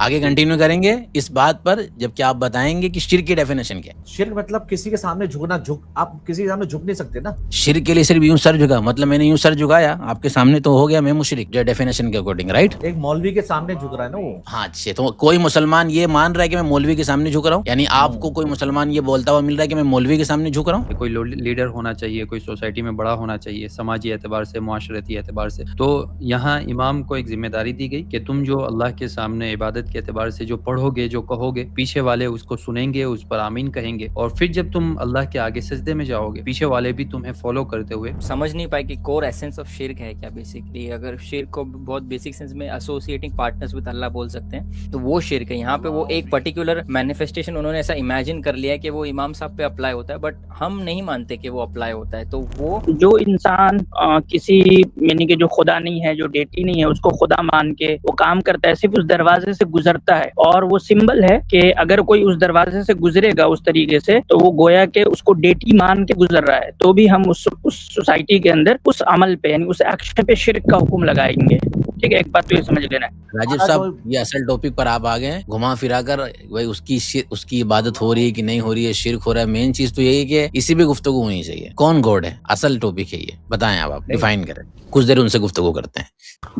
आगे कंटिन्यू करेंगे इस बात पर जबकि आप बताएंगे कि शिर्क की डेफिनेशन क्या है। शिर्क मतलब किसी के सामने झुकना, आप किसी के सामने झुक नहीं सकते ना। शिर्क के लिए सिर्फ यूं सर झुका, मतलब मैंने यूं सर झुकाया आपके सामने तो हो गया मैं मुशरिक, जो डेफिनेशन के अकॉर्डिंग, राइट। एक मौलवी के सामने झुक रहा है ना वो। हाँ अच्छे, तो कोई मुसलमान ये मान रहा है कि मैं मौलवी के सामने झुक रहा हूँ, यानी आपको कोई मुसलमान ये बोलता हुआ मिल रहा है कि मैं मौलवी के सामने झुक रहा हूँ। कोई लीडर होना चाहिए, कोई सोसाइटी में बड़ा होना चाहिए, समाजी एतबार से, मुआशरती एतबार से। तो यहाँ इमाम को एक जिम्मेदारी दी गई कि तुम जो अल्लाह के सामने इबादत के एतबार से जो पढ़ोगे, जो कहोगे, पीछे वाले उसको सुनेंगे, उस पर आमीन कहेंगे, और फिर जब तुम अल्लाह के आगे सजदे में जाओगे, पीछे वाले भी तुम्हें फॉलो करते हुए। समझ नहीं पाए कि कोर एसेंस ऑफ शिर्क है क्या बेसिकली। अगर शिर्क को बहुत बेसिक सेंस में एसोसिएटिंग पार्टनर्स विद अल्लाह बोल सकते हैं, तो वो शिर्क है। यहाँ पे वो एक पर्टिकुलर मैनिफेस्टेशन उन्होंने ऐसा इमेजिन कर लिया है कि वो इमाम साहब पे अप्लाई होता है, बट हम नहीं मानते कि वो अप्लाई होता है। तो वो जो इंसान किसी यानी कि जो खुदा नहीं है, जो डेटी नहीं है, उसको खुदा मान के वो काम करता है, सिर्फ उस दरवाजे से गुजरता है, और वो सिंबल है कि अगर कोई उस दरवाजे से गुजरेगा उस तरीके से, तो वो गोया के उसको डेटी मान के गुजर रहा है, तो भी हम उस सोसाइटी के अंदर उस अमल पे यानी उस एक्शन पे शिर्क का हुक्म लगाएंगे। ठीक है, एक बात तो ये समझ लेना है। राजीव साहब, ये असल टॉपिक पर आप आ गए हैं, घुमा फिरा कर भाई उसकी इबादत हो रही है कि नहीं हो रही है, शिर्क हो रहा है। मेन चीज तो यही है कि इसी पे गुफ्तगू होनी चाहिए, कौन गॉड है, असल टॉपिक है ये। बताएं आप डिफाइन करें, कुछ देर उनसे गुफ्तगू करते हैं।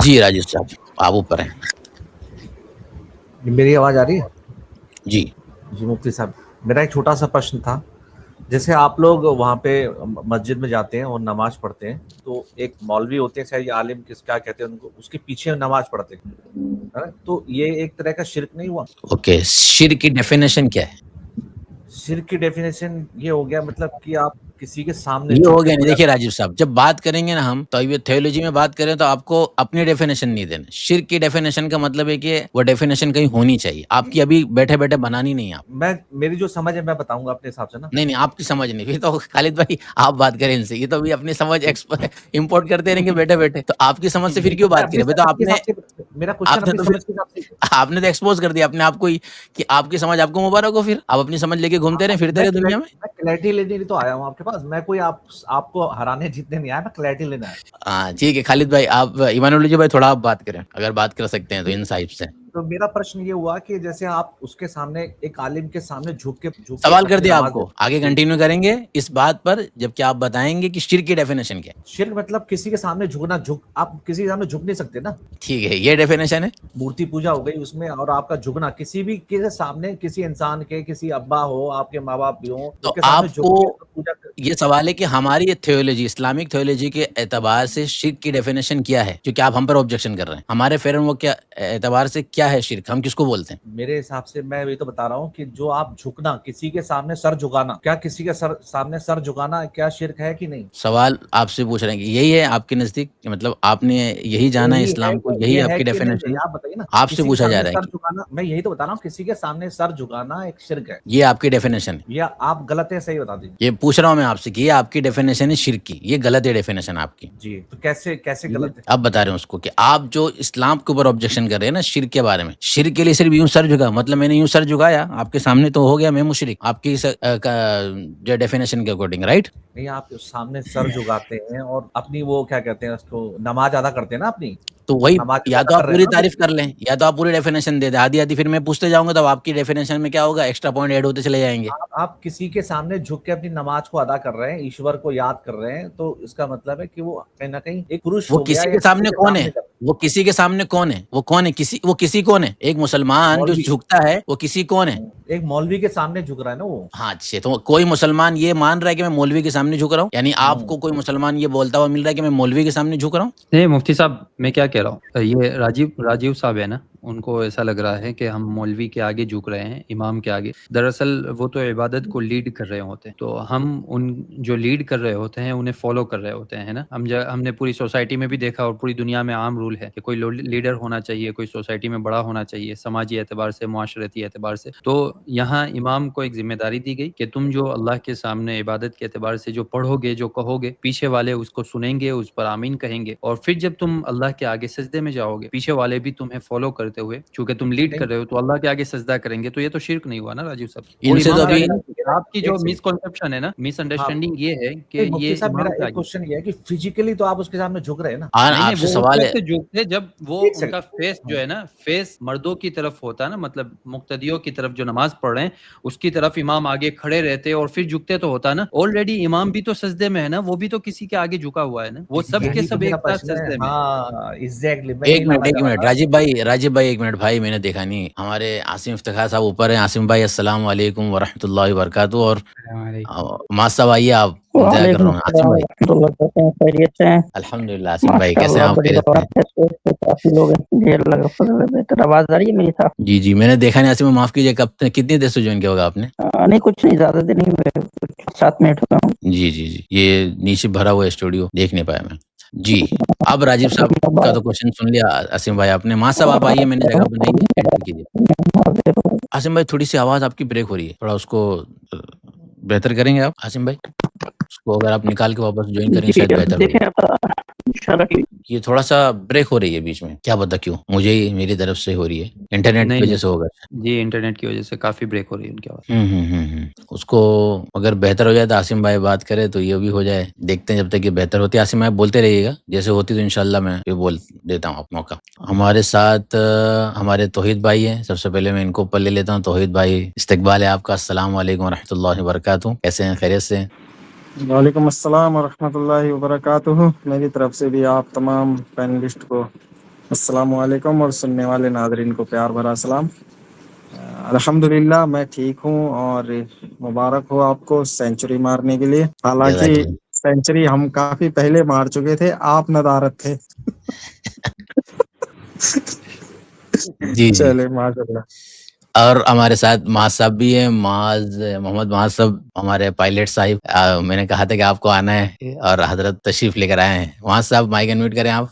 जी राजीव साहब, आप ऊपर हैं। मेरी आवाज आ रही है? जी जी मुफ्ती साहब, मेरा एक छोटा सा प्रश्न था। जैसे आप लोग वहाँ पे मस्जिद में जाते हैं और नमाज पढ़ते हैं, तो एक मौलवी होते हैं, शायद आलिम क्या कहते हैं उनको, उसके पीछे नमाज पढ़ते हैं, तो ये एक तरह का शिर्क नहीं हुआ? ओके, शिर्क की डेफिनेशन क्या है? शिर्क की डेफिनेशन ये हो गया मतलब कि आप किसी के सामने, ये हो गया नहीं। देखिए राजीव साहब, जब बात करेंगे ना हम, तो ये थियोलॉजी में बात करें तो आपको अपनी डेफिनेशन नहीं देना। शिर्क की डेफिनेशन का मतलब है कि वो डेफिनेशन कहीं होनी चाहिए, आपकी अभी बैठे बैठे बनानी नहीं। आप मेरी जो समझ है मैं बताऊंगा अपने हिसाब से ना। नहीं, आपकी समझ नहीं, फिर तो खालिद भाई आप बात करें इनसे, ये तो अभी अपनी समझ इंपोर्ट करते रहेंगे बैठे बैठे, तो आपकी समझ से फिर क्यों बात करें? तो आपने मेरा क्वेश्चन आपने तो एक्सपोज कर दिया अपने आप को ही कि आपकी समझ आपको मुबारक हो, फिर आप अपनी समझ लेके घूमते रहे, फिरते रहे दुनिया में। मैं क्लैरिटी लेने तो आया हूँ आपके पास, मैं कोई आपको हराने जीतने नहीं आया, मैं क्लैरिटी लेने आया। हाँ ठीक है खालिद भाई, आप ईमानुल्लाह भाई थोड़ा आप बात करें, अगर बात कर सकते हैं तो इन साहिब से। तो मेरा प्रश्न ये हुआ कि जैसे आप उसके सामने, एक आलिम के सामने झुक के सवाल कर दिया आपको, आगे कंटिन्यू करेंगे इस बात पर जबकि आप बताएंगे कि शिर्क की डेफिनेशन क्या है। शिर्क मतलब किसी के सामने झुकना, आप किसी के सामने झुक नहीं सकते ना। ठीक है, ये डेफिनेशन है। मूर्ति पूजा हो गई उसमें, और आपका झुकना किसी भी के सामने, किसी इंसान के, किसी अब्बा हो, आपके माँ बाप भी हो, तो आपको ये सवाल है कि हमारी ये थियोलॉजी, इस्लामिक थियोलॉजी के एतबार से शिर्क की डेफिनेशन क्या है, जो कि आप हम पर ऑब्जेक्शन कर रहे हैं। हमारे फ्रेमवर्क के एतबार से क्या है शिर्क, हम किसको बोलते हैं? मेरे हिसाब से मैं ये तो बता रहा हूँ कि जो आप झुकना, किसी के सामने सर झुकाना, क्या किसी के सामने सर झुकाना क्या शिर्क है कि नहीं? सवाल आपसे पूछ रहे हैं कि यही है आपके नजदीक, मतलब आपने यही जाना है इस्लाम को, यही आपकी डेफिनेशन? आप बताइए ना, आपसे पूछा जा रहा है। मैं यही तो बता रहा हूँ, किसी के सामने सर झुकाना एक शिर्क है, ये आपकी डेफिनेशन है? या आप गलत है, सही बता दीजिए। ये पूछ रहा हूँ मैं आपसे कि ये आपकी डेफिनेशन है शिर्क की, ये गलत है डेफिनेशन आपकी? जी, तो कैसे गलत है? आप बता रहे हैं उसको कि आप जो इस्लाम के ऊपर ऑब्जेक्शन कर रहे हैं ना शिर्क के बारे में, शिर्क के लिए सिर्फ यूं सर झुका, मतलब मैंने यूं सर झुकाया आपके सामने तो हो गया मैं मुशरिक, आपकी जो डेफिनेशन के अकॉर्डिंग, राइट। नहीं, आप सामने सर झुकाते हैं और अपनी वो क्या कहते हैं उसको, नमाज अदा करते हैं ना अपनी, तो वही, या तो आप पूरी ना तारीफ कर लें या तो आप पूरी डेफिनेशन दे दें, आधी आधी फिर मैं पूछते जाऊंगा तो आपकी डेफिनेशन में क्या होगा, एक्स्ट्रा पॉइंट ऐड होते चले जाएंगे। आप किसी के सामने झुक के अपनी नमाज को अदा कर रहे हैं, ईश्वर को याद कर रहे हैं, तो इसका मतलब है कि वो कहीं ना कहीं एक पुरुष वो किसी के सामने कौन है, वो किसी के सामने कौन है, वो कौन है, वो किसी कौन है? एक मुसलमान जो झुकता है वो किसी कौन है? एक मौलवी के सामने झुक रहा है ना वो। हाँ अच्छे, तो कोई मुसलमान ये मान रहा है कि मैं मौलवी के सामने झुक रहा हूँ, यानी आपको कोई मुसलमान ये बोलता हुआ मिल रहा है कि मैं मौलवी के सामने झुक रहा हूँ? नहीं मुफ्ती साहब, मैं क्या कह रहा हूँ, ये राजीव साहब है ना, उनको ऐसा लग रहा है कि हम मौलवी के आगे झुक रहे हैं, इमाम के आगे। दरअसल वो तो इबादत को लीड कर रहे होते हैं, तो हम उन जो लीड कर रहे होते हैं उन्हें फॉलो कर रहे होते हैं ना। हमने पूरी सोसाइटी में भी देखा और पूरी दुनिया में आम रूल है कि कोई लीडर होना चाहिए, कोई सोसाइटी में बड़ा होना चाहिए, समाजी एतबार से, मुआशरती एतबार से। तो यहाँ इमाम को एक जिम्मेदारी दी गई कि तुम जो अल्लाह के सामने इबादत के एतबार से जो पढ़ोगे, जो कहोगे, पीछे वाले उसको सुनेंगे, उस पर आमीन कहेंगे, और फिर जब तुम अल्लाह के आगे सजदे में जाओगे, पीछे वाले भी तुम्हें फॉलो कर करते हुए, चूंकि तुम लीड कर रहे हो तो अल्लाह के आगे सजदा करेंगे, तो ये तो शिर्क नहीं हुआ ना राजीव साहब। वो इनसे इमाम तो के अभी आगे नहीं, आपकी जो एक सेकंड। मिसकॉन्सेप्शन है ना, मिसअंडरस्टैंडिंग ये है कि नहीं, ये मुफ्ती साहब इमाम मेरा के एक आगे, क्वेश्चन ये है कि फिजिकली तो आप उसके सामने झुक रहे हैं ना। नहीं आपसे वो उस सवाल है, वक्त झुकते जब वो एक उनका सेकंड। फेस जो है ना, फेस मर्दों की तरफ होता है ना, मतलब मुक्तदियों की तरफ जो नमाज पढ़ रहे हैं उसकी तरफ इमाम आगे खड़े रहते और फिर झुकते तो होता ना। ऑलरेडी इमाम भी तो सजदे में है ना, वो भी तो किसी के आगे झुका हुआ है ना, वो सब के यही तो सब मेरा एक साथ प्रश्न है। सजदे में। हाँ एग्जैक्टली, मैं एक यही मिनट लाना एक चाह रहा मिनट था। राजीव भाई एक मिनट भाई, मैंने देखा नहीं, हमारे आसिम इफ्तिखार साहब ऊपर हैं। आसिम भाई अस्सलाम वालेकुम वरहमतुल्लाहि वबरकातुहू। और माज साहब आइए, आप इंतजार कर रहा हूँ। आसिम भाई खैरियत से हैं? अल्हम्दुलिल्लाह। आसिम भाई कैसे हैं माशाल्लाह आप? बड़ी खैरियत दौलत से? है, सोच तो काफी लोग हैं जी, अल्लाह का फजल है। बेहतर आवाज आ रही है मेरी साहब? जी जी, मैंने देखा नहीं। आसिम भाई माफ कीजिए, कब कितनी देर से ज्वाइन किया होगा आपने? नहीं कुछ नहीं, ज्यादा देर नहीं हुए, कुछ 7 मिनट हुए होंगे। जी जी जी, ये नीचे भरा हुआ स्टूडियो देख नहीं पाया मैं। जी, अब राजीव साहब का तो क्वेश्चन सुन लिया आसिम भाई आपने। मां साहब आप आइए, मैंने जगह बनाई है, एंटर कीजिए। आसिम भाई थोड़ी सी आवाज आपकी ब्रेक हो रही है, थोड़ा उसको बेहतर करेंगे आप आसिम भाई? उसको अगर आप निकाल के वापस ज्वाइन करेंगे जी शायद बेहतर हो देखें जाए। आप इंशाल्लाह कि ये थोड़ा सा ब्रेक हो रही है बीच में, क्या पता क्यों, मुझे ही मेरी तरफ से हो रही है, इंटरनेट की नहीं वजह से होगा। जी, इंटरनेट की वजह से काफी ब्रेक हो रही है उनकी आवाज। उसको अगर बेहतर हो जाए तो आसिम भाई बात करे तो ये भी हो जाए, देखते हैं जब तक ये बेहतर होती है। आसिम भाई बोलते रहिएगा, जैसे होती तो इंशाल्लाह मैं ये बोल देता हूँ आप मौका। हमारे साथ हमारे तौहीद भाई हैं, सबसे पहले मैं इनको ऊपर ले लेता हूँ। तौहीद भाई इस्तकबाल है आपका, अस्सलाम वालेकुम वरहमतुल्लाहि वबरकातुहू। कैसे हैं, खैरियत से हैं? वालेकुम अस्सलाम वरहमतुल्लाहि वबरकातुहू। मेरी तरफ से भी आप तमाम पैनलिस्ट को अस्सलाम वालेकुम और सुनने वाले नाज़रीन को प्यार भरा सलाम। अल्हम्दुलिल्लाह मैं ठीक हूँ और मुबारक हो आपको सेंचुरी मारने के लिए। हालांकि जज़ाकल्लाह। सेंचुरी हम काफी पहले मार चुके थे, आप नदारत थे। जी जी। चले माशाल्लाह। और हमारे साथ माज साहब भी हैं, मोहम्मद माज साहब, हमारे पायलट साहिब। मैंने कहा था कि आपको आना है और हजरत तशरीफ लेकर आए हैं। माज साहब माइक अनम्यूट करें आप।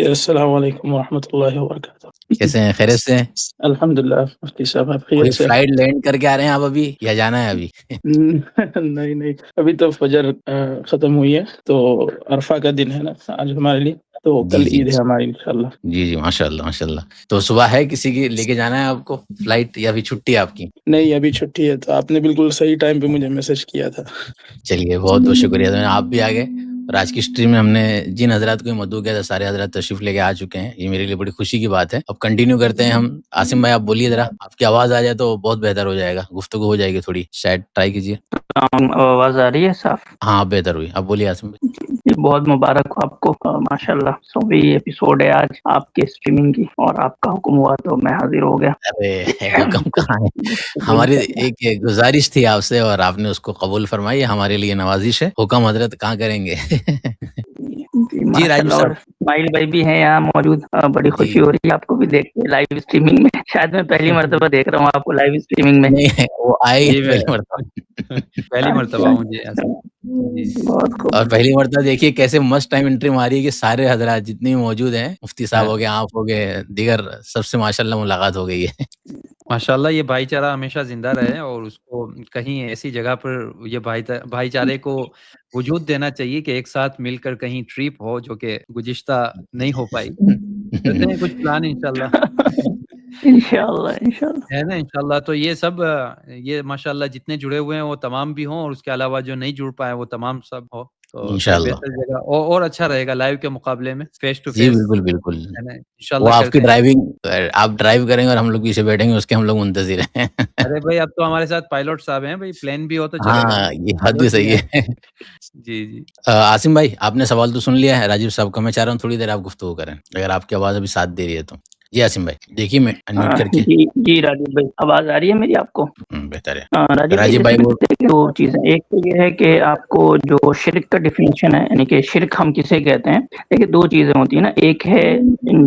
अस्सलाम वालेकुम वरहमतुल्लाहि वबरकातुहू। कैसे हैं, खैरियत से हैं? अल्हम्दुलिल्लाह मुफ्ती साहब, आप कोई खैरियत से? फ्लाइट लैंड करके आ रहे हैं आप अभी, या जाना है अभी? नहीं नहीं, अभी तो फजर खत्म हुई है, तो अरफा का दिन है ना आज हमारे लिए, तो जी कल जी ईद है हमारी इंशाल्लाह। जी जी, माशाल्लाह माशाल्लाह। तो सुबह है किसी की लेके जाना है आपको फ्लाइट, या अभी छुट्टी है आपकी? नहीं अभी छुट्टी है, तो आपने बिल्कुल सही टाइम पे मुझे मैसेज किया था। चलिए बहुत बहुत शुक्रिया, तो आप भी आ गए। और आज की स्ट्रीम में हमने जिन हजरात को मदऊ किया था, सारे हजरात तशरीफ लेके आ चुके हैं, ये मेरे लिए बड़ी खुशी की बात है। अब कंटिन्यू करते हैं हम। आसिम भाई आप बोलिए जरा, आपकी आवाज आ जाए तो बहुत बेहतर हो जाएगा, गुफ्तगू हो जाएगी थोड़ी, शायद ट्राई कीजिए। आवाज आ रही है साफ? हाँ बेहतर हुई, अब बोलिए आसिम भाई। जी बहुत मुबारक हो आपको, माशाल्लाह 100वीं एपिसोड है आज आपके स्ट्रीमिंग की, और आपका हुक्म हुआ तो मैं हाजिर हो गया। अरे हुक्म कहाँ है, हमारी एक गुजारिश थी आपसे और आपने उसको कबूल फरमाई, हमारे लिए नवाजिश है। हुक्म हजरत कहाँ करेंगे। जी राजीव माशाल्लाह। और साहब। इस्माइल भाई भी हैं यहाँ मौजूद, बड़ी जी। खुशी हो रही है आपको भी देख के लाइव स्ट्रीमिंग में। शायद मैं पहली मर्तबा देख रहा हूँ आपको लाइव स्ट्रीमिंग में। नहीं वो आए जी, पहली मैं मरतबा। पहली मर्तबा हूँ जी ऐसा। जी। बहुत खूब। और पहली मरतबा देखिए कैसे मस्त टाइम एंट्री मारी है कि सारे हजरात जितने भी मौजूद हैं, मुफ्ती साहब हो गए, आप हो गए, दीगर सबसे माशाल्लाह मुलाकात हो गई है। माशाल्लाह ये भाईचारा हमेशा जिंदा रहे, और उसको कहीं ऐसी जगह पर ये भाईचारे को वजूद देना चाहिए कि एक साथ मिलकर कहीं ट्रिप हो, जो कि गुज़िश्ता नहीं हो पाई। करते हैं कुछ प्लान इंशाल्लाह। इंशाल्लाह इंशाल्लाह। है ना, इंशाल्लाह। तो ये सब ये माशाल्लाह जितने जुड़े हुए हैं वो तमाम भी हों, और उसके अलावा जो नहीं जुड़ पाए वो तमाम सब हो, तो इंशाल्लाह। बेहतर जगह और अच्छा रहेगा लाइव के मुकाबले में, फेस टू जी फेस। बिल्कुल बिल्कुल। है ना, वो इंशाल्लाह आपकी करते हैं। ड्राइविंग, आप ड्राइव करेंगे और हम लोग पीछे बैठेंगे, उसके हम लोग मुंतजिर हैं। अरे भाई अब तो हमारे साथ पायलट साहब हैं भाई, प्लेन भी हो तो चलेगा। हाँ ये बात भी पायलट सही भी है। हैं। जी जी। आसिम भाई आपने सवाल तो सुन लिया है राजीव साहब का, मैं चाह रहा हूँ थोड़ी देर आप गुफ्तगू करें, अगर आपकी आवाज अभी साथ दे रही है तो। जी आसिम भाई देखिए, मैं अनम्यूट करके। जी जी राजीव भाई, आवाज आ रही है मेरी आपको? बेहतर है। राजीव भाई वो देखिए दो चीजें, एक तो ये है कि आपको जो शिर्क का डिफिनेशन है, यानी कि शिर्क हम किसे कहते हैं, देखिए दो चीजें होती है ना, एक है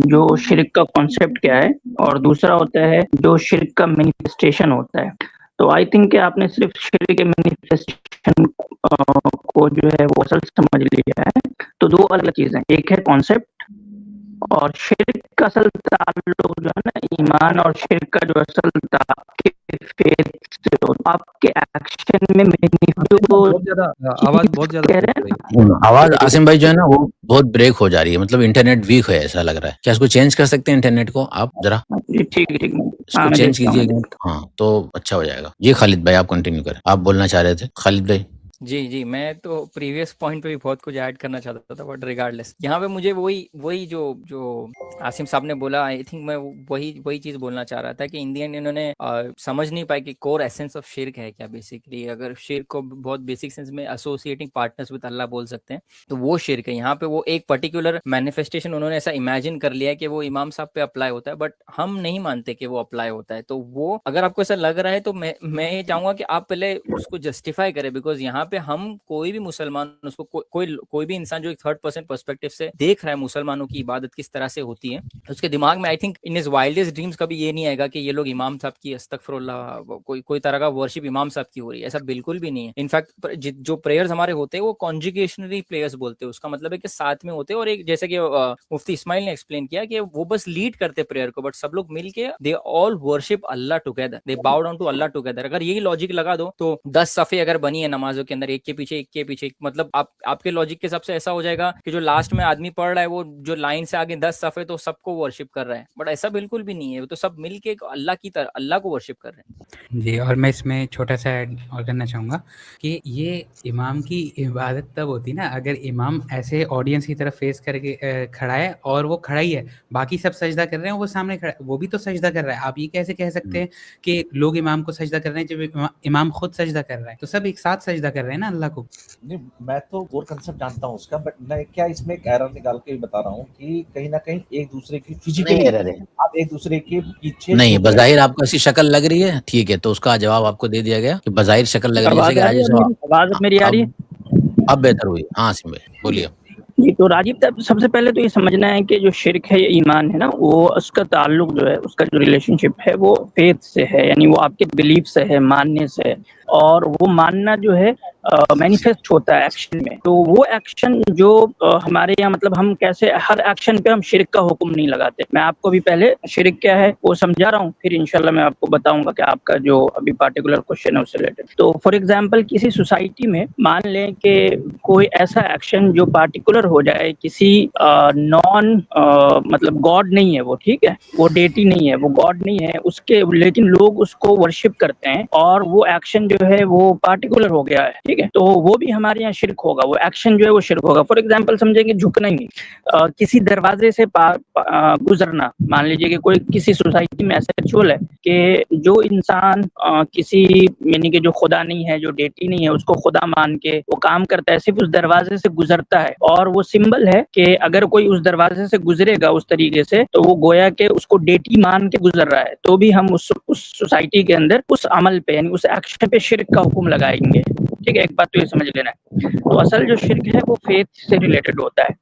जो शिर्क का कॉन्सेप्ट क्या है, और दूसरा होता है जो शिर्क का मैनिफेस्टेशन होता है। तो आई थिंक कि आपने सिर्फ शिर्क के मैनिफेस्टेशन को जो है वो असल समझ लिया है। तो दो अलग चीजें, एक है कॉन्सेप्ट, और शिर्क का असल ताल्लुक जो है ना, ईमान और शिर्क का जो असल फेथ से हो, तो आपके एक्शन में बहुत ज्यादा आवाज बहुत ज्यादा कह रहे हैं ना। आवाज आसिम भाई जो है ना वो बहुत ब्रेक हो जा रही है, मतलब इंटरनेट वीक है ऐसा लग रहा है। क्या इसको चेंज कर सकते हैं इंटरनेट को आप जरा? जी, ठीक है, ठीक है। हाँ, इसको मैं चेंज देखता हूँ, मैं कीजिए। देखता हाँ तो अच्छा हो जाएगा। जी खालिद भाई आप कंटिन्यू करें, आप बोलना चाह रहे थे खालिद भाई। जी, मैं तो प्रीवियस पॉइंट पे भी बहुत कुछ ऐड करना चाहता था, बट रिगार्डलेस यहाँ पे मुझे वही जो आसिम साहब ने बोला, आई थिंक मैं वही चीज़ बोलना चाह रहा था कि इन दी एंड इन्होंने समझ नहीं पाए कि कोर एसेंस ऑफ शिर्क है क्या बेसिकली। अगर शिर्क को बहुत बेसिक सेंस में एसोसिएटिंग पार्टनर्स विद अल्लाह बोल सकते हैं, तो वो शिर्क है। यहाँ पे वो एक पर्टिकुलर मैनिफेस्टेशन उन्होंने ऐसा इमेजिन कर लिया है कि वो इमाम साहब पे अप्लाई होता है, बट हम नहीं मानते कि वो अप्लाई होता है। तो वो अगर आपको ऐसा लग रहा है तो मैं ये चाहूंगा कि आप पहले उसको जस्टिफाई करें, बिकॉज यहाँ पे हम कोई भी मुसलमान उसको कोई भी इंसान जो एक थर्ड पर्सन पर्सपेक्टिव से देख रहा है मुसलमानों की इबादत किस तरह से होती है, उसके दिमाग में I think in his wildest dreams कभी ये नहीं आएगा कि ये लोग इमाम साहब की अस्तगफिरुल्लाह कोई तरह का वर्शिप इमाम साहब की हो रही है। ऐसा बिल्कुल भी नहीं है। इनफैक्ट जो प्रेयर्स हमारे होते हैं वो कॉन्जुगेशनरी प्रेयर्स बोलते हैं, उसका मतलब है कि साथ में होते हैं। और एक जैसे कि मुफ्ती इस्माइल ने एक्सप्लेन किया कि वो बस लीड करते प्रेयर को, बट सब लोग मिलके they all worship Allah together, they bow down to Allah together. अगर यही लॉजिक लगा दो तो 10 सफ़े अगर बनी है नमाजों के अंदर, एक के पीछे मतलब आपके लॉजिक के हिसाब से ऐसा हो जाएगा कि जो लास्ट में आदमी पढ़ रहा है वो जो लाइन से आगे 10 सफ़े तो सबको वर्शिप कर रहा है, बट ऐसा बिल्कुल भी नहीं है। वो तो सब मिलके अल्लाह की तरह अल्लाह को वर्शिप कर रहे हैं। जी, और मैं इसमें छोटा सा ऐड और करना चाहूँगा कि ये इमाम की इबादत तब होती है ना अगर इमाम ऐसे ऑडियंस की तरफ फेस करके खड़ा है और वो खड़ा ही है, बाकी सब सजदा कर रहे हैं, वो सामने खड़ा है, वो भी तो सजदा कर रहा है। आप ये कैसे कह सकते हैं कि लोग इमाम को सजदा कर रहे हैं जब इमाम खुद सजदा कर रहा है? तो सब एक साथ सजदा कर रहे हैं ना अल्लाह को। नहीं, मैं तो कोर कंसेप्ट जानता हूँ उसका, बट मैं क्या इसमें एक एरर निकाल के बता रहा हूँ कि कहीं ना कहीं एक दूसरे की फिजिकली एरर है आप एक दूसरे के पीछे नहीं, बज़ाहिर आपको ऐसी शक्ल लग रही है, ठीक है, तो उसका जवाब आपको दे दिया गया कि बज़ाहिर शक्ल लग रही है। आवाज आ रही है मेरी? आवाज मेरी आ रही है? अब बेहतर हुई। हाँ आसिम भाई बोलिए। जी, तो राजीव साहब सबसे पहले तो ये समझना है कि जो शिर्क है, ये ईमान है ना, वो उसका ताल्लुक जो है, उसका जो रिलेशनशिप है वो फेथ से है, यानी वो आपके बिलीफ से है, मानने से है। और वो मानना जो है मैनिफेस्ट होता है एक्शन में। तो वो एक्शन जो हमारे यहाँ मतलब हम कैसे हर एक्शन पे हम शिर्क का हुक्म नहीं लगाते। मैं आपको भी पहले शिर्क क्या है वो समझा रहा हूँ, फिर इंशाल्लाह मैं आपको बताऊंगा कि आपका जो अभी पार्टिकुलर क्वेश्चन है उससे रिलेटेड। तो फॉर एग्जांपल किसी सोसाइटी में मान लें कि कोई ऐसा एक्शन जो पार्टिकुलर हो जाए, किसी नॉन मतलब गॉड नहीं है वो, ठीक है, वो डेटी नहीं है, वो गॉड नहीं है उसके, लेकिन लोग उसको वर्शिप करते हैं और वो एक्शन जो है वो पार्टिकुलर हो गया है, ठीक है, तो वो भी हमारे यहाँ शिर्क होगा। वो एक्शन जो है वो शिर्क होगा। फॉर एग्जांपल समझेंगे झुकना ही, किसी दरवाजे से गुजरना। मान लीजिए कि कोई किसी सोसाइटी में ऐसा रिचुअल है कि जो इंसान किसी यानी कि जो खुदा नहीं है, जो डेटी नहीं है, उसको खुदा मान के वो काम करता है, सिर्फ उस दरवाजे से गुजरता है, और वो सिंबल है कि अगर कोई उस दरवाजे से गुजरेगा उस तरीके से तो वो गोया के उसको डेटी मान के गुजर रहा है, तो भी हम उस सोसाइटी के अंदर उस अमल पे यानी उस एक्शन पे शिर्क का हुक्म लगाएंगे। ठीक है, एक बात तो ये समझ लेना है। तो असल जो शिर्क है वो फेथ से रिलेटेड होता है।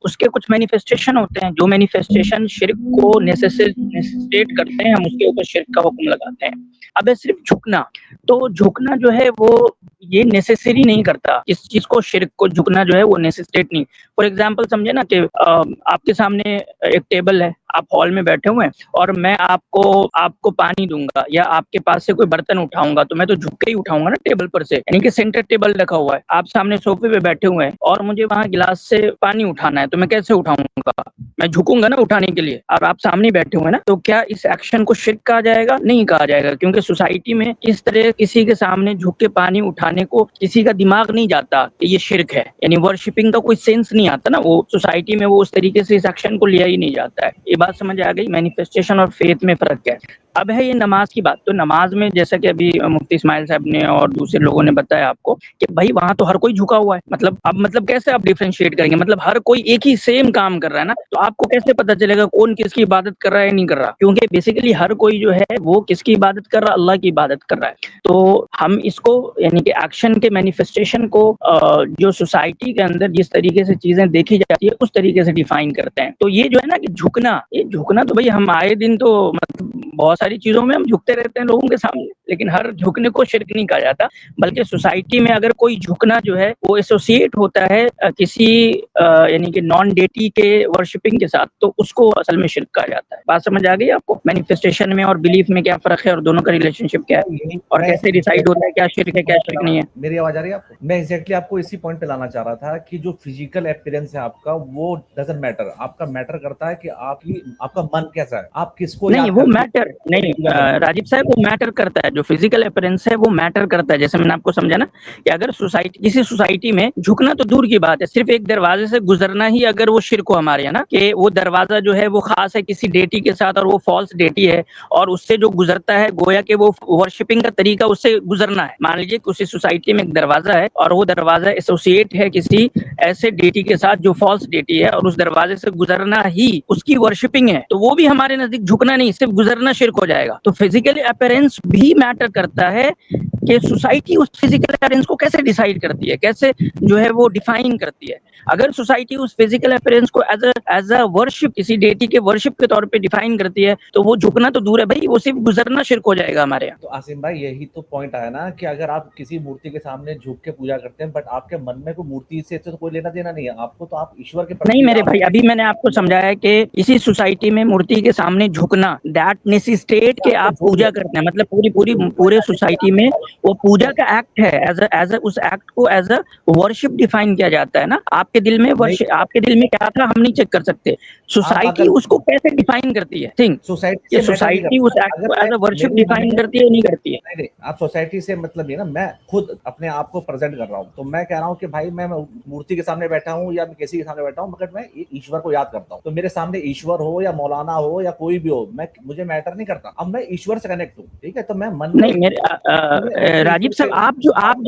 उसके कुछ मैनिफेस्टेशन होते हैं, जो मैनिफेस्टेशन शिर्क को नेसेसिटेट करते हैं, हम उसके ऊपर शिर्क का हुक्म लगाते हैं। अब है सिर्फ झुकना, तो झुकना जो है वो ये नेसेसरी नहीं करता, इस चीज को शिर्क को झुकना जो है वो नेसेसिटेट नहीं। फॉर एग्जांपल समझे ना कि आपके सामने एक टेबल है, आप हॉल में बैठे हुए हैं और मैं आपको पानी दूंगा या आपके पास से कोई बर्तन उठाऊंगा, तो मैं तो झुक के ही उठाऊंगा ना टेबल पर से, यानी कि सेंटर टेबल रखा हुआ है, आप सामने सोफे पे बैठे हुए हैं और मुझे वहां गिलास से पानी उठाना है, तो मैं कैसे उठाऊंगा? मैं झुकूंगा ना उठाने के लिए, और आप सामने बैठे हुए हैं ना, तो क्या इस एक्शन को शिर्क कहा जाएगा? नहीं कहा जाएगा, क्योंकि सोसाइटी में इस तरह किसी के सामने झुक के पानी उठाने को किसी का दिमाग नहीं जाता कि ये शिर्क है, यानी वर्शिपिंग का कोई सेंस नहीं आता ना, वो सोसाइटी में वो उस तरीके से इस एक्शन को लिया ही नहीं जाता है। ये बात समझ आ गई? मैनिफेस्टेशन और फेथ में फर्क है। अब है ये नमाज की बात, तो नमाज में जैसा कि अभी मुफ्ती इस्माइल साहब ने और दूसरे लोगों ने बताया आपको कि भाई वहां तो हर कोई झुका हुआ है, मतलब कैसे आप डिफरेंशिएट करेंगे? मतलब हर कोई एक ही सेम काम कर रहा है ना, तो आपको कैसे पता चलेगा कौन किसकी इबादत कर रहा है नहीं कर रहा? क्योंकि बेसिकली हर कोई जो है वो किसकी इबादत कर रहा है? अल्लाह की इबादत कर रहा है। तो हम इसको यानी कि एक्शन के मैनिफेस्टेशन को जो सोसाइटी के अंदर जिस तरीके से चीजें देखी जाती है उस तरीके से डिफाइन करते हैं। तो ये जो है ना कि झुकना, ये झुकना तो भाई हम आए दिन तो मतलब बहुत सारी चीजों में हम झुकते रहते हैं लोगों के सामने, लेकिन हर झुकने को शिर्क नहीं कहा जाता, बल्कि सोसाइटी में अगर कोई झुकना जो है वो एसोसिएट होता है किसी यानी कि नॉन डेटी के वर्शिपिंग के साथ, तो उसको असल में शिर्क कहा जाता है। बात समझ आ गई आपको? मैनिफेस्टेशन में और बिलीफ में क्या फर्क है और दोनों का रिलेशनशिप क्या है और कैसे डिसाइड होता है क्या शिर्क है क्या शिर्क नहीं है? मेरी आवाज आ रही है आपको? मैं एग्जैक्टली आपको इसी पॉइंट पे लाना चाह रहा था कि जो फिजिकल अपीयरेंस है आपका वो डजंट मैटर, आपका मैटर करता है कि आपका मन कैसा है, आप किसको नहीं, याद वो करते हैं। मैटर नहीं राजीव साहब, वो मैटर करता है, जो फिजिकल अपीयरेंस है वो मैटर करता है। जैसे मैंने आपको समझा ना कि अगर किसी सोसाइटी में झुकना तो दूर की बात है, सिर्फ एक दरवाजे से गुजरना ही अगर वो शिर्क हो हमारे यहाँ ना, कि वो दरवाजा जो है वो खास है किसी डेटी के साथ और वो फॉल्स डेटी है और उससे जो गुजरता है गोया कि वो वर्शिपिंग का तरीका उससे गुजरना है। मान लीजिए किसी सोसाइटी में एक दरवाजा है और वो दरवाजा एसोसिएट है किसी ऐसे डेटी के साथ जो फॉल्स डेटी है और उस दरवाजे से गुजरना ही उसकी वर्शिपिंग है, तो वो भी हमारे नजदीक झुकना नहीं, सिर्फ गुजरना शिर्क हो जाएगा। तो फिजिकल अपीयरेंस भी मैटर करता है कि सोसाइटी उस फिजिकल अपीयरेंस को कैसे डिसाइड करती है, कैसे जो है वो डिफाइन करती है। अगर सोसाइटी उस फिजिकल अपीयरेंस को एज अ वर्शिप, किसी डेटी के वर्शिप के तौर पे डिफाइन करती है, तो वो झुकना तो दूर है भाई, वो सिर्फ गुजरना शिर्क हो जाएगा हमारे यहाँ। तो आसिम भाई यही तो पॉइंट आया ना कि अगर आप किसी मूर्ति के सामने झुक के पूजा करते हैं बट आपके मन में कोई मूर्ति से तो कोई लेना देना नहीं है आपको, तो आप ईश्वर के नहीं मेरे भाई, अभी मैंने आपको समझाया है कि इसी सोसाइटी में मूर्ति के सामने झुकना दैट नेसेसिटेट के आप पूजा करते हैं, मतलब पूरे सोसाइटी में वो पूजा का एक्ट है, एज उस एक्ट को एज अ वर्शिप डिफाइन किया जाता है ना। आपके दिल में क्या था हम नहीं चेक कर सकते, सोसाइटी उसको कैसे डिफाइन करती है। थिंक सोसाइटी उस एक्ट को एज अ वर्शिप डिफाइन करती है नहीं करती है? नहीं, आप सोसाइटी से मतलब ये ना, मैं खुद अपने आप को प्रेजेंट कर रहा हूँ, तो मैं कह रहा हूँ कि भाई मैं मूर्ति के सामने बैठा हूँ या मैं किसी के सामने बैठा हूँ, मगर मैं ईश्वर को याद करता हूँ। तो मेरे सामने ईश्वर हो या मौलाना हो या कोई भी हो, मुझे मैटर नहीं करता, अब मैं ईश्वर से कनेक्ट हूँ, ठीक है। तो मैं मन नहीं मेरे राजीव साहब, आप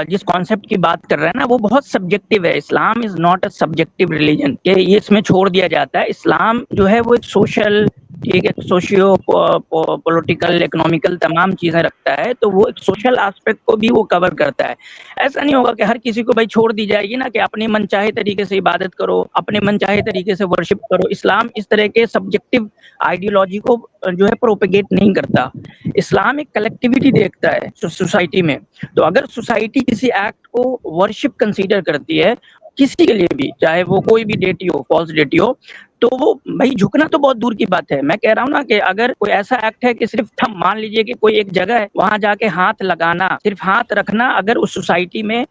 जिस कॉन्सेप्ट की बात कर रहे हैं ना, वो बहुत सब्जेक्टिव है। Islam is not a subjective religion कि ये इसमें छोड़ दिया जाता है। इस्लाम जो है वो एक सोशल, ठीक है, सोशियो पॉलिटिकल, इकोनॉमिकल तमाम चीजें रखता है, तो वो एक सोशल एस्पेक्ट को भी वो कवर करता है। ऐसा नहीं होगा कि हर किसी को भाई छोड़ दी जाएगी ना कि अपने मन चाहे तरीके से इबादत करो, अपने मन चाहे तरीके से वर्शिप करो। इस्लाम इस तरह के सब्जेक्टिव आइडियोलॉजी को जो है प्रोपेगेट नहीं करता। इस्लाम एक कलेक्टिविटी देखता है सोसाइटी में। तो अगर सोसाइटी किसी एक्ट को वर्शिप कंसीडर करती है किसी के लिए भी, चाहे वो कोई भी डेटी हो, फॉल्स डेटी हो, तो वो भाई झुकना तो बहुत दूर की बात है। मैं कह रहा हूँ ना कि अगर कोई ऐसा एक्ट है कि सिर्फ हम मान लीजिए कि कोई एक जगह है, वहां जाके हाथ लगाना, सिर्फ हाथ रखना, अगर उस सोसाइटी में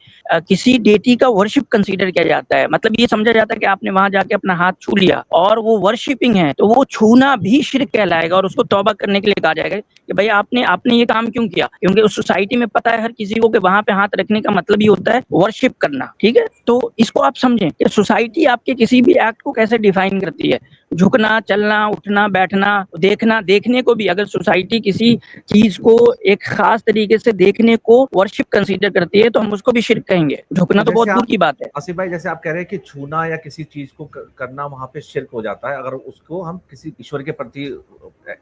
किसी डेटी का वर्शिप कंसीडर किया जाता है, मतलब ये समझा जाता है कि आपने वहां जाके अपना हाथ छू लिया और वो वर्शिपिंग है, तो वो छूना भी शिर्क कहलाएगा और उसको तौबा करने के लिए कहा जाएगा कि भाई आपने ये काम क्यों किया, क्योंकि उस सोसाइटी में पता है हर किसी को कि वहां पे हाथ रखने का मतलब ही होता है वर्शिप करना, ठीक है। तो इसको आप समझें कि सोसाइटी आपके किसी भी एक्ट को कैसे डिफाइन करती है। झुकना, चलना, उठना, बैठना, देखना, देखने को भी अगर सोसाइटी किसी चीज को एक खास तरीके से देखने को वर्शिप कंसीडर करती है तो हम उसको भी शिर्क कहेंगे। झुकना तो बहुत दूर की बात है। आसिफ भाई, जैसे आप कह रहे हैं कि छूना या किसी चीज को करना वहां पे शिर्क हो जाता है अगर उसको हम किसी ईश्वर के प्रति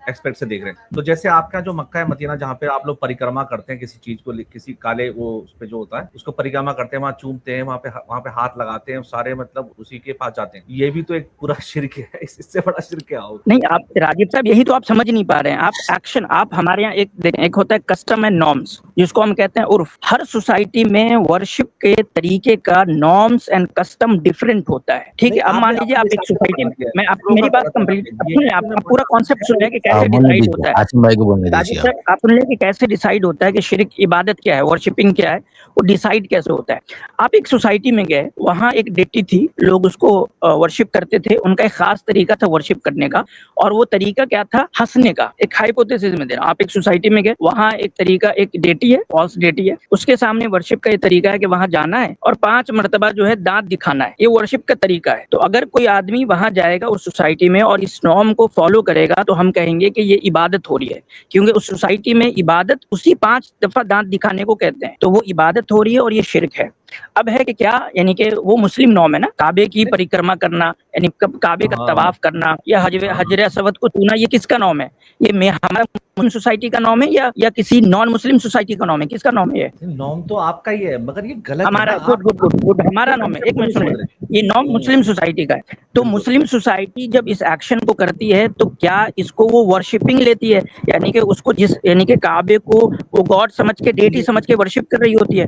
एक्सपेक्ट से देख रहे हैं। तो जैसे आपका जो मक्का है मदीना, जहाँ पे आप लोग परिक्रमा करते हैं किसी चीज को, किसी काले वो उस पे जो होता है उसको परिक्रमा करते हैं, वहाँ चूमते हैं, वहाँ पे हाथ लगाते हैं, सारे मतलब उसी के पास जाते हैं, ये भी तो एक पूरा शिर्क है। इससे बड़ा शिर्क क्या होगा? नहीं आप राजीव साहब, यही तो आप समझ नहीं पा रहे हैं। आप एक्शन, आप हमारे यहाँ एक होता है कस्टम एंड नॉर्म्स, जिसको हम कहते हैं उर्फ। हर सोसाइटी में वर्शिप के तरीके का नॉर्म्स एंड कस्टम डिफरेंट होता है, ठीक है। अब मान लीजिए आप एक सोसाइटी में, मैं आपको मेरी बात कंप्लीट, आप पूरा कॉन्सेप्ट सुन रहे कि कैसे डिसाइड होता है। आसिम भाई को बोलने दीजिए। आप सुन रहे कि कैसे डिसाइड होता है कि शिर्क इबादत क्या है, वर्शिपिंग क्या है, वो डिसाइड कैसे होता है। आप एक सोसाइटी में गए, वहां एक डेटी थी, लोग उसको वर्शिप करते थे, उनका एक खास तरीका था वर्शिप करने का, और वो तरीका क्या था, हंसने का। एक हाइपोथेसिस में देना, आप एक सोसाइटी में गए, वहां एक तरीका, एक डेटी है, फॉल्स डेटी है, उसके सामने वर्शिप का ये तरीका है कि वहां जाना है और 5 मरतबा जो है दांत दिखाना है, ये वर्शिप का तरीका है। तो अगर कोई आदमी वहां जाएगा उस सोसाइटी में और इस नॉर्म को फॉलो करेगा तो हम कहेंगे कि ये इबादत हो रही है, क्योंकि उस सोसाइटी में इबादत उसी 5 दफा दांत दिखाने को कहते हैं, तो वो इबादत हो रही है और ये शिर्क है। अब है कि क्या, यानी कि वो मुस्लिम नॉर्म है ना, काबे की परिक्रमा करना, यानी काबे का तवाफ करना या हजर असवद को छूना, ये किसका नॉर्म है? ये हमारा मुस्लिम सोसाइटी का नॉर्म है या किसी नॉन मुस्लिम सोसाइटी का नॉर्म है? किसका नॉर्म है? नॉर्म तो आपका ही है, मगर ये गलत हमारा है ना। गुड हमारा नॉर्म है। एक मिनट सुनिए, ये नॉर्म मुस्लिम सोसाइटी का है। तो मुस्लिम सोसाइटी जब इस एक्शन को करती है तो क्या इसको वो वर्शिपिंग लेती है, यानी कि उसको यानी कि काबे को वो गॉड समझ के, डेटी समझ के वर्शिप कर रही होती है?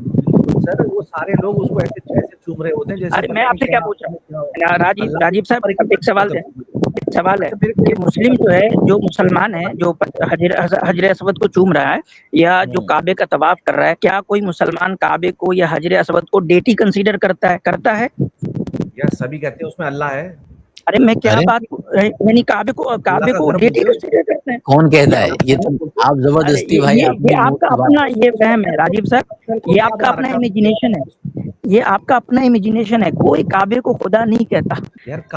सर वो सारे लोग उसको ऐसे चूम रहे होते हैं जैसे। अरे मैं आपसे क्या पूछ रहा हूँ राजीव साहब, एक सवाल है कि मुस्लिम जो है, जो मुसलमान है, जो हजर असवद को चूम रहा है या जो काबे का तवाफ कर रहा है, क्या कोई मुसलमान काबे को या हजर असवद को डेटी कंसीडर करता है? यार सभी कहते हैं उसमें अल्लाह है। अरे मैं क्या बात, यानी काबे को डेटी कंसीडर करते हैं? कौन कहता है? ये तो आप जबरदस्ती भाई, ये आपका अपना ये वहम है राजीव साहब, ये आपका अपना इमेजिनेशन है, ये आपका अपना इमेजिनेशन है। कोई काबे को खुदा नहीं कहता,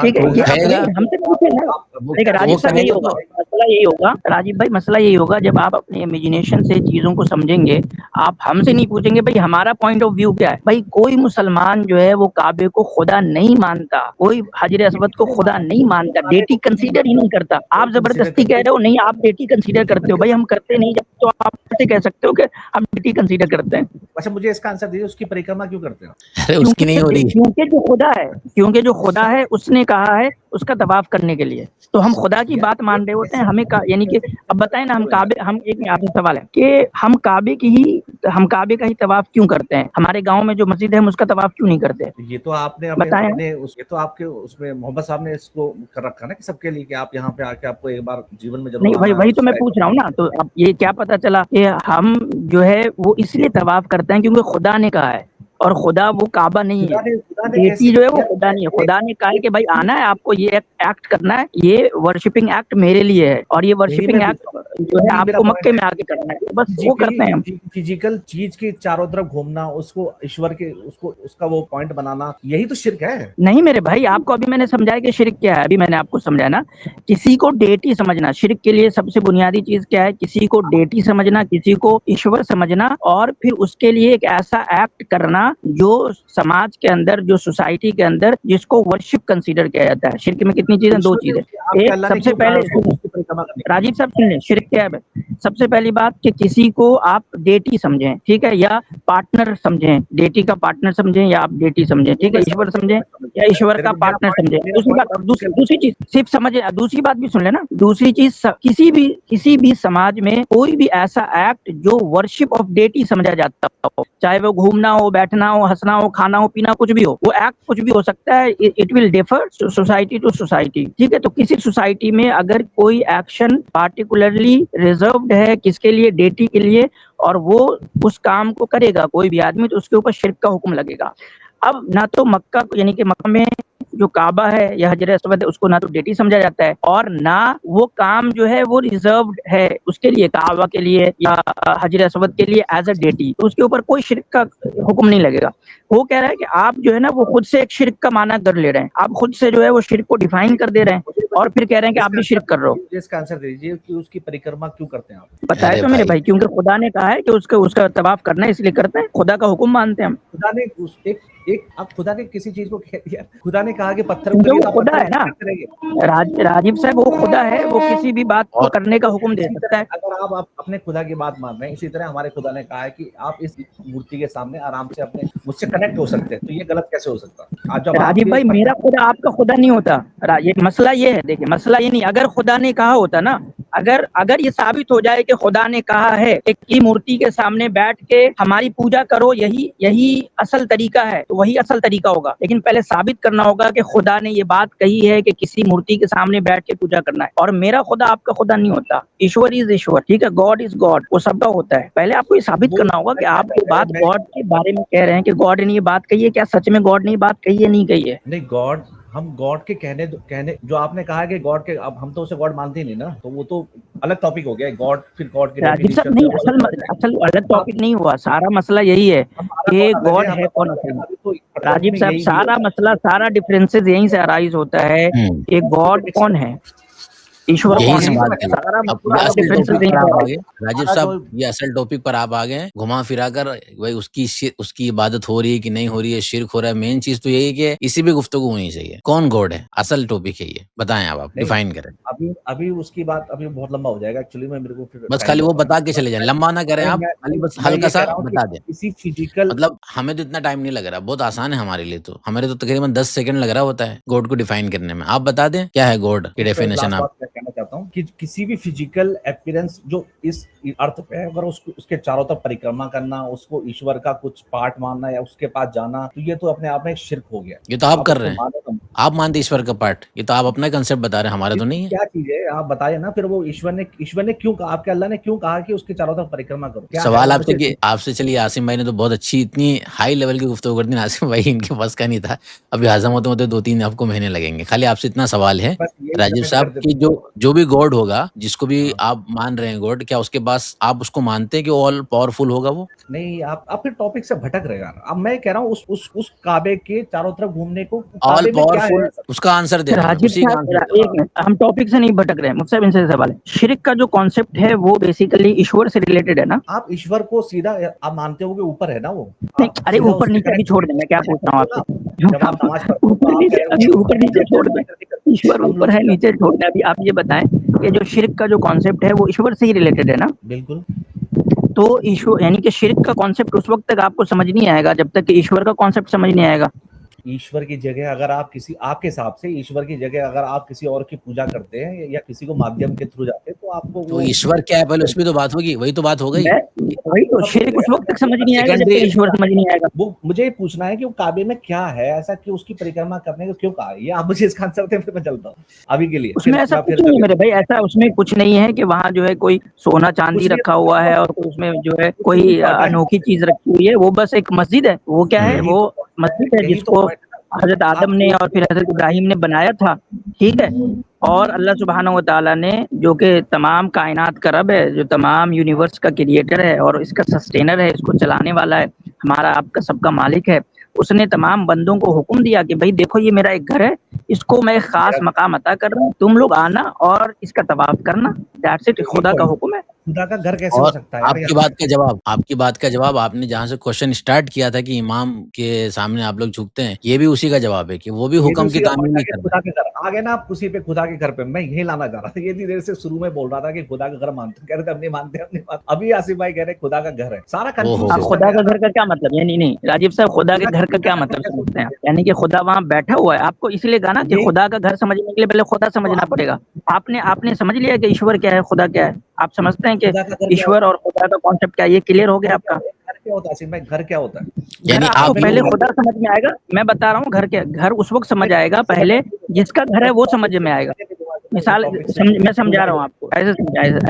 ठीक है? ये हमसे पूछे ना। देखिए राजीव साहब, यही होगा मसला, यही होगा राजीव भाई, मसला यही होगा जब आप अपने इमेजिनेशन से चीजों को समझेंगे। आप हमसे नहीं पूछेंगे भाई हमारा पॉइंट ऑफ व्यू क्या है। भाई कोई मुसलमान जो है वो काबे को खुदा नहीं मानता, कोई हजर असवद को खुदा नहीं मानता, डेटी कंसीडर ही नहीं करता। आप जबरदस्ती कह रहे हो नहीं आप डेटी कंसीडर करते हो। भाई हम करते नहीं, जब तो आप कैसे कह सकते हो कि हम डेटी कंसीडर करते हैं? अच्छा मुझे इसका आंसर दीजिए, उसकी परिक्रमा क्यों करते हैं? अरे उसकी नहीं हो रही, क्योंकि जो खुदा है उसने कहा है उसका तवाफ करने के लिए, तो हम खुदा की बात मान रहे होते हैं। हमें यानी कि अब बताएं ना, हम काबे, हम एक आपसे सवाल है कि हम काबे का ही तवाफ क्यों करते हैं? हमारे गांव में जो मस्जिद है हम उसका तवाफ क्यों नहीं करते? ये तो आपने बताएं। ये तो आपके उसमें मोहम्मद साहब ने इसको कर रखा ना कि सबके लिए, कि आप यहाँ पे आके आपको एक बार जीवन में जरूर। नहीं भाई, वही तो मैं पूछ रहा हूँ ना। तो अब ये क्या पता चला कि हम जो है वो इसलिए तवाफ करते हैं क्योंकि खुदा ने कहा है, और खुदा वो काबा नहीं है, बेटी जो है वो खुदा नहीं है। खुदा ने कहा है कि भाई आना है आपको, ये एक्ट करना है, ये वर्शिपिंग एक्ट मेरे लिए है, और ये वर्शिपिंग एक्ट जो है आपको मक्के में आके करना है। बस वो करते हैं हम। फिजिकल चीज के चारों तरफ घूमना, उसको ईश्वर के उसका वो पॉइंट बनाना, यही तो शिर्क है। नहीं मेरे भाई, आपको अभी मैंने समझाया कि शिर्क क्या है। अभी मैंने आपको समझाया ना, किसी को डेटी समझना। शिर्क के लिए सबसे बुनियादी चीज क्या है? किसी को डेटी समझना, किसी को ईश्वर समझना, और फिर उसके लिए एक ऐसा एक्ट करना जो समाज के अंदर, जो सोसाइटी के अंदर, जिसको वर्शिप कंसीडर किया जाता है। शिर्क में कितनी चीजें? दो चीजें। एक, सबसे पहले राजीव साहब सुन लें, शिर्क क्या है? सबसे पहली बात कि किसी को आप डेटी समझें, ठीक है, या पार्टनर समझें, डेटी का पार्टनर समझें या आप डेटी समझें, ठीक है, ईश्वर समझें या ईश्वर का पार्टनर समझें। दूसरी चीज सिर्फ समझे, दूसरी बात भी सुन लेना। दूसरी चीज, किसी भी समाज में कोई भी ऐसा एक्ट जो वर्शिप ऑफ डेटी समझा जाता हो, चाहे वो घूमना हो, बैठना हो, हंसना हो, खाना हो, पीना, कुछ भी हो, वो एक्ट कुछ भी हो सकता है। It will differ society to society, ठीक है? तो किसी सोसाइटी में अगर कोई एक्शन पार्टिकुलरली रिजर्व्ड है किसके लिए? डेटी के लिए, और वो उस काम को करेगा कोई भी आदमी, तो उसके ऊपर शिर्क का हुक्म लगेगा। अब ना तो मक्का, यानी कि मक्का में जो काबा है या हजर असवद है, उसको ना तो डेटी समझा जाता है, और ना वो काम जो है वो रिजर्व्ड है उसके लिए, काबा के लिए या हजर असवद के लिए एज अ डेटी, तो उसके ऊपर कोई शिर्क का हुक्म नहीं लगेगा। वो कह रहा है कि आप जो है ना वो खुद से एक शिर्क का माना कर ले रहे हैं, आप खुद से जो है वो शिर्क को डिफाइन कर दे रहे हैं, और फिर कह रहे हैं कि आप भी शिर्क कर रहे हो। इसका आंसर दीजिए कि उसकी परिक्रमा क्यों करते हैं आप? बताया तो मेरे भाई, क्योंकि खुदा ने कहा है कि उसका तवाफ करना है, इसलिए करते हैं। खुदा का हुक्म मानते हैं हम। खुदा ने आप खुदा ने किसी चीज को कह दिया, खुदा ने कहा कि पत्थर वो खुदा है ना राजीव साहब, वो खुदा है, वो किसी भी बात को करने का हुक्म दे सकता है। अगर आप अपने खुदा की बात मान रहे हैं, इसी तरह हमारे खुदा ने कहा है कि आप इस मूर्ति के सामने आराम से अपने मुझसे कनेक्ट हो सकते हैं, तो ये गलत कैसे हो सकता? राजीव भाई, मेरा खुदा आपका खुदा नहीं होता। ये मसला ये है, देखिए मसला ये नहीं, अगर खुदा ने कहा होता ना, अगर ये साबित हो जाए कि खुदा ने कहा है कि मूर्ति के सामने बैठ के हमारी पूजा करो, यही असल तरीका है, तो वही असल तरीका होगा। लेकिन पहले साबित करना होगा कि खुदा ने ये बात कही है कि किसी मूर्ति के सामने बैठ के पूजा करना है। और मेरा खुदा आपका खुदा नहीं होता। ईश्वर इज ईश्वर, ठीक है, गॉड इज गॉड, वो सबका होता है। पहले आपको ये साबित करना होगा कि आप जो बात गॉड के बारे में कह रहे हैं कि गॉड ने ये बात कही है, क्या सच में गॉड ने ये बात कही है, नहीं कही है? नहीं, गॉड, हम गॉड के कहने जो आपने कहा है कि गॉड के, अब हम तो उसे गॉड मानते ही नहीं ना, तो वो तो अलग टॉपिक हो गया। गॉड, फिर गॉड के नहीं, असल अलग टॉपिक नहीं हुआ। सारा मसला यही है कि गॉड है कौन असल। राजीव साहब, सारा मसला, सारा डिफरेंसेस यहीं से अराइज होता है कि गॉड कौन है। ईश्वर यही कौन है, सवाल थे। सारा अब पूरा असल डिफरेंसेस टॉपिक यहीं पर पे आप आ आ गए। गए राजीव हमारा साहब, ये असल टॉपिक पर आप आ गए हैं। घुमा फिरा कर भाई उसकी इबादत हो रही है कि नहीं हो रही है, शिर्क हो रहा है। मेन चीज तो यही है कि इसी पे गुफ्तगू होनी चाहिए। कौन गॉड है? असल टॉपिक है ये। बताएं आप नहीं, डिफाइन करें। अभी उसकी बात अभी बहुत लंबा हो जाएगा एक्चुअली में, मेरे को फिर बस टाइम खाली वो बहुत बता के चले जाएं, लंबा ना करें आप, खाली बस मैं हल्का ये सा कह रहा हूँ कि बता दें। किसी फिजिकल मतलब हमें तो इतना टाइम नहीं लग रहा, बहुत आसान है हमारे लिए। तो हमारे तो तकरीबन 10 सेकंड लग रहा होता है गॉड को डिफाइन करने में। आप बता दें क्या है गॉड की डेफिनेशन। लास्ट आप बात मैं कहना चाहता हूँ कि किसी भी फिजिकल अपीयरेंस जो इस अर्थ पे है, अगर उसके चारों तरफ परिक्रमा करना, उसको ईश्वर का कुछ पार्ट मानना या उसके पास जाना, तो ये तो अपने आप में एक शिर्क हो गया। ये तो आप कर उसको रहे हैं, मानो तो आप मानते ईश्वर का पार्ट। ये तो आप अपना कंसेप्ट बता रहे हैं, हमारा तो नहीं है। क्या चीज है आप बताइए ना। फिर वो ईश्वर ने क्यों कहा, आपके अल्लाह ने क्यों कहा कि उसके चारों तरफ परिक्रमा करो? क्या है सवाल वो? आपसे कि आपसे चलिए, आसिम भाई ने तो बहुत अच्छी इतनी हाई लेवल की गुफ्तगू कर दी। आसिम भाई इनके पास का नहीं था, अभी हजम होते होते 2-3 आपको महीने लगेंगे। खाली आपसे इतना सवाल है बस यही राजीव comment साहब कर कि देते हैं। जो भी गॉड होगा, जिसको भी हाँ। आप मान रहे हैं गॉड, क्या उसके पास आप उसको मानते हैं कि ऑल पावरफुल होगा वो? नहीं, आप फिर टॉपिक से भटक रहे यार। अब मैं कह रहा हूँ उस काबे के चारों तरफ घूमने को, ऑल काबे में क्या है पावरफुल, ऐसा? उसका आंसर दे रहे हैं, राजीव उसी का साहब आंसर दे। एक मिनट, हम टॉपिक से नहीं भटक रहे हैं। मुफ्ती साहब इनसे सवाल है, शिर्क का जो कॉन्सेप्ट है वो बेसिकली ईश्वर से रिलेटेड है ना? आप ईश्वर को सीधा आप मानते हो कि ऊपर है ना वो? नहीं, आप अरे सीधा ऊपर उसके नीचे अभी छोड़ दे, मैं क्या पूछ रहा हूँ आपसे। जब आप नमाज पढ़ते हो तो ऊपर आप नीचे कह रहे अभी हो ऊपर नीचे छोड़ दे, ईश्वर हम ऊपर लोग है नीचे छोड़ दे। अभी आप ये बताएं कि जो शिर्क का जो कॉन्सेप्ट है वो ईश्वर से ही रिलेटेड है ना? बिल्कुल। तो ईश्वर यानी कि शिर्क का कॉन्सेप्ट उस वक्त तक आपको समझ नहीं आएगा जब तक कि ईश्वर का कॉन्सेप्ट समझ नहीं आएगा। ईश्वर की जगह अगर आप आपके हिसाब से ईश्वर की जगह अगर आप किसी और की पूजा करते हैं या किसी को माध्यम के थ्रू जाते हैं, तो आपको तो वो ईश्वर क्या है पहले उसमें तो बात होगी, वही तो बात हो गई। वही तो, शिर्क उस वक्त तक समझ नहीं आएगा जब तक ईश्वर समझ नहीं आएगा। वो मुझे ये पूछना है कि वो काबे में क्या है ऐसा कि उसकी परिक्रमा करने को क्यों कहा? ये आप मुझे इसका आंसर दें, फिर मैं चलता हूँ अभी के लिए। उसमें ऐसा कुछ नहीं मेरे भाई, ऐसा उसमें कुछ नहीं है कि वहाँ जो है कोई सोना चांदी रखा हुआ है और उसमें जो है कोई अनोखी चीज रखी हुई है। वो बस एक मस्जिद है। वो क्या है? वो मस्जिद है जिसको हजरत आदम ने और फिर हजरत इब्राहिम ने बनाया था, ठीक है। और अल्लाह सुब्हानहू व तआला ने, जो कि तमाम कायनात का रब है, जो तमाम यूनिवर्स का क्रिएटर है और इसका सस्टेनर है, इसको चलाने वाला है, हमारा आपका सबका मालिक है, उसने तमाम बंदों को हुक्म दिया कि भाई देखो ये मेरा एक घर है, इसको मैं खास मकाम अता कर रहा हूँ, तुम लोग आना और इसका तवाफ करना। दैट्स इट, खुदा का हुक्म है। खुदा का घर कैसे हो सकता है? आपकी बात का जवाब आपने जहाँ से क्वेश्चन स्टार्ट किया था कि इमाम के सामने आप लोग झुकते हैं, ये भी उसी का जवाब है कि वो भी हुक्म की तामील नहीं करता। खुदा के घर आ गए ना आप, उसी पे खुदा के घर पे मैं यही लाना चाह रहा था। ये देर से शुरू में बोल रहा था कि खुदा का घर मानते, कह रहे थे हम नहीं मानते। अभी आसिफ भाई कह रहे खुदा का घर है, सारा कंफ्यूज। खुदा का घर का क्या मतलब? यानी नहीं राजीव साहब, खुदा के घर का क्या मतलब समझते हैं? यानी कि खुदा वहाँ बैठा हुआ है। आपको इसलिए कहा ना कि खुदा का घर समझने के लिए पहले खुदा समझना पड़ेगा। आपने समझ लिया कि ईश्वर क्या है, खुदा क्या है? आप समझते हैं कि ईश्वर और खुदा का कॉन्सेप्ट क्या है? ये क्लियर हो गया आपका? घर क्या होता है आसिफ भाई? घर क्या होता है? यानी आपको पहले खुदा समझ में आएगा। मैं बता रहा हूँ घर उस वक्त समझ आएगा, पहले जिसका घर है वो समझ में आएगा। मिसाल मैं समझा रहा हूँ आपको,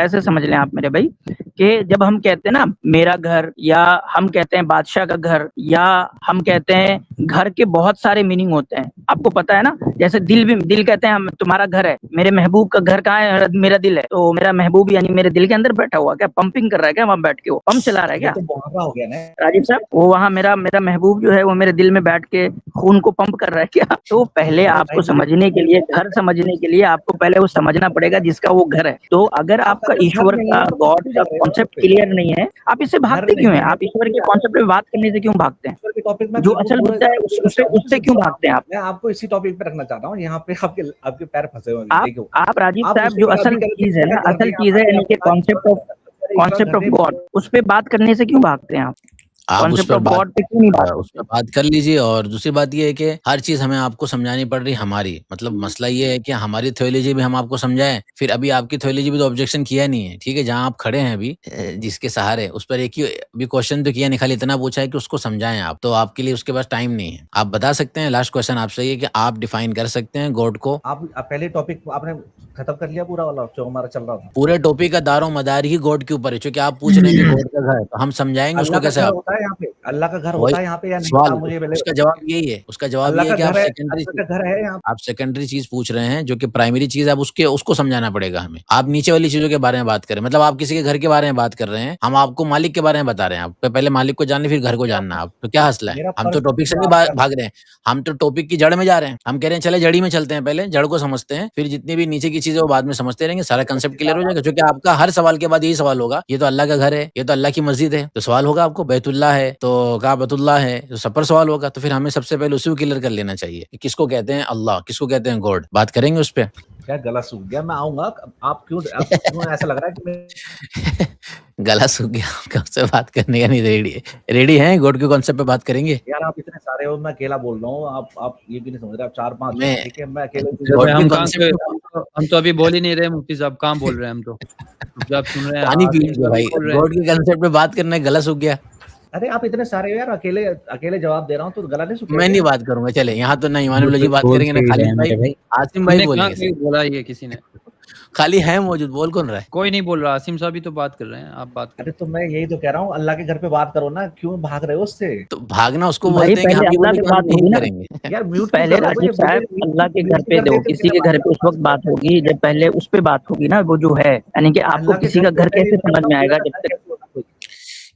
ऐसे समझ लें आप मेरे भाई, कि जब हम कहते हैं ना मेरा घर, या हम कहते हैं बादशाह का घर, या हम कहते हैं घर के बहुत सारे मीनिंग होते हैं, आपको पता है ना। जैसे दिल कहते हैं हम तुम्हारा घर है, मेरे महबूब का घर कहाँ है? मेरा दिल है। तो मेरा महबूब यानी मेरे दिल के अंदर बैठा हुआ, क्या पंपिंग कर रहा है क्या वहाँ बैठ के? वो पंप चला रहा है क्या? तो मुहावरा हो गया ना राजीव साहब, वो वहाँ मेरा महबूब जो है वो मेरे दिल में बैठ के खून को पंप कर रहा है क्या? तो पहले आपको समझने के लिए, घर समझने के लिए आपको पहले वो समझना पड़ेगा जिसका वो घर है। तो अगर आपका ईश्वर का, गॉड का कॉन्सेप्ट क्लियर नहीं है, आप इससे भागते क्यों हैं? आप ईश्वर के कॉन्सेप्ट पे बात करने से क्यों भागते हैं? जो असल मुद्दा है उससे क्यों भागते हैं आप? मैं आपको इसी टॉपिक पे रखना चाहता हूँ। यहाँ पे आपके पैर फंसे हुए हैं। आप राजीव साहब, जो असल चीज है ना, असल चीज है यानी कि कॉन्सेप्ट ऑफ गॉड, उस पे बात करने से क्यों भागते हैं आप? आप उस पर बात कर लीजिए। और दूसरी बात ये है कि हर चीज हमें आपको समझानी पड़ रही हमारी, मतलब मसला ये है कि हमारी थ्योलॉजी भी हम आपको समझाएं, फिर अभी आपकी थ्योलॉजी भी तो ऑब्जेक्शन किया नहीं है, ठीक है। जहां आप खड़े हैं अभी, जिसके सहारे, उस पर एक ही अभी क्वेश्चन तो किया नहीं, खाली इतना पूछा है कि उसको समझाएं आप। तो आपके लिए उसके पास टाइम नहीं है। आप बता सकते हैं, लास्ट क्वेश्चन आपसे ये कि आप डिफाइन कर सकते हैं गॉड को? आप पहले टॉपिक आपने खत्म कर लिया पूरा वाला जो हमारा चल रहा था? पूरे टॉपिक का दारो मदार ही गॉड के ऊपर है, क्योंकि आप पूछ रहे हैं कि गॉड का घर, तो हम समझाएंगे उसको कैसे। होता है यहाँ पे अल्लाह का घर वही होता है यहाँ पे या नहीं? सवाल, आप मुझे पहले उसका जवाब यही है, उसका जवाब अल्लाह ये का है कि आप घर है, सेकेंडरी अल्लाह का घर है यहाँ आप सेकेंडरी चीज पूछ रहे हैं, जो कि प्राइमरी चीज है, अब उसको समझाना पड़ेगा हमें। आप नीचे वाली चीजों के बारे में बात करें, मतलब आप किसी के घर के बारे में बात कर रहे हैं, हम आपको मालिक के बारे में बता रहे हैं। आप पहले मालिक को जानने, फिर घर को जानना। आप तो क्या हंसला है? मेरा हम तो फर्ज टॉपिक से है नहीं आपका भाग रहे हैं, हम तो टॉपिक की जड़ में जा रहे हैं। हम कह रहे हैं चले जड़ी में चलते हैं, पहले जड़ को समझते हैं, फिर जितनी भी नीचे की चीजें वो बाद में समझते रहेंगे, सारा कंसेप्ट क्लियर हो जाएगा। क्योंकि आपका हर सवाल के बाद यही सवाल होगा, ये तो अल्लाह का घर है, ये तो अल्लाह की मस्जिद है, तो सवाल होगा आपको बैतुल्लाह है तो काबतुल्लाह है, तो सब पर सवाल होगा। तो फिर हमें सबसे पहले उसी को क्लियर कर लेना चाहिए कि किसको कहते हैं अल्लाह, किसको कहते हैं गॉड। बात करेंगे उस पर। क्या गला सूख गया? मैं आऊंगा। आप क्यों ऐसा लग रहा है कि मैं गला सूख गया, आपका उससे बात करने का नहीं रेडी है? गॉड के कॉन्सेप्ट पे बात करेंगे। यार आप इतने सारे हो, मैं अकेला बोल रहा हूँ। आप ये भी नहीं समझ रहे। आप 4-5 मैं ठीक है, मैं अकेले गॉड के हम कॉन्सेप्ट हम तो अभी बोल ही नहीं रहे मुफ्ती साहब, कहाँ बोल रहे हैं हम तो चुपचाप सुन रहे हैं। पानी पी आसिम लीजिए साहब भाई, बोल रहे हैं। गॉड के कॉन्सेप्ट पे बात करना है, गला सूख गया। अरे आप इतने सारे हो यार, अकेले जवाब दे रहा हूँ तो गला नहीं सूखेगा मैं नहीं क्या? बात करूंगा। चले यहाँ तो ना ईमानुल्लाह जी बात करेंगे, ना खालिद भाई, आसिम भाई हमने कहाँ बोलेंगे। कहीं बोला ये किसी ने? खाली है मौजूद, बोल कौन रहा है? कोई नहीं बोल रहा, आसिम साहब ही तो बात कर रहे हैं, आप बात अरे करें। तो मैं यही तो कह रहा हूँ, अल्लाह के घर पे बात करो ना, क्यों भाग रहे हो उससे? तो भागना उसको भाई बोलते हैं कि पहले हम ये अल्लाह बोले पे कि हम बात होगी नहीं ना। करेंगे। यार म्यूट पहले राजीव साहब अल्लाह के घर पे दो, किसी के घर पे उस वक्त बात होगी जब पहले उस पे बात होगी ना, वो जो है, यानी कि आपको अल्लाह के किसी का घर पे घर कैसे पहले समझ में आएगा जब तक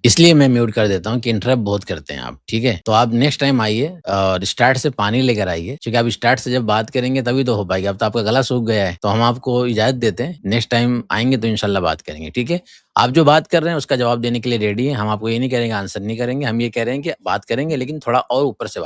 इसलिए मैं म्यूट कर देता हूँ कि इंटरप्ट बहुत करते हैं आप, ठीक है? तो आप नेक्स्ट टाइम आइए और स्टार्ट से पानी लेकर आइए, क्योंकि आप स्टार्ट से जब बात करेंगे तभी तो हो पाएगी। अब तो आपका गला सूख गया है, तो हम आपको इजाजत देते हैं। नेक्स्ट टाइम आएंगे तो इंशाल्लाह बात करेंगे, ठीक है? आप जो बात कर रहे हैं उसका जवाब देने के लिए रेडी है। हम आपको ये नहीं करेंगे आंसर नहीं करेंगे, हम ये कह रहे हैं कि बात करेंगे लेकिन थोड़ा और ऊपर से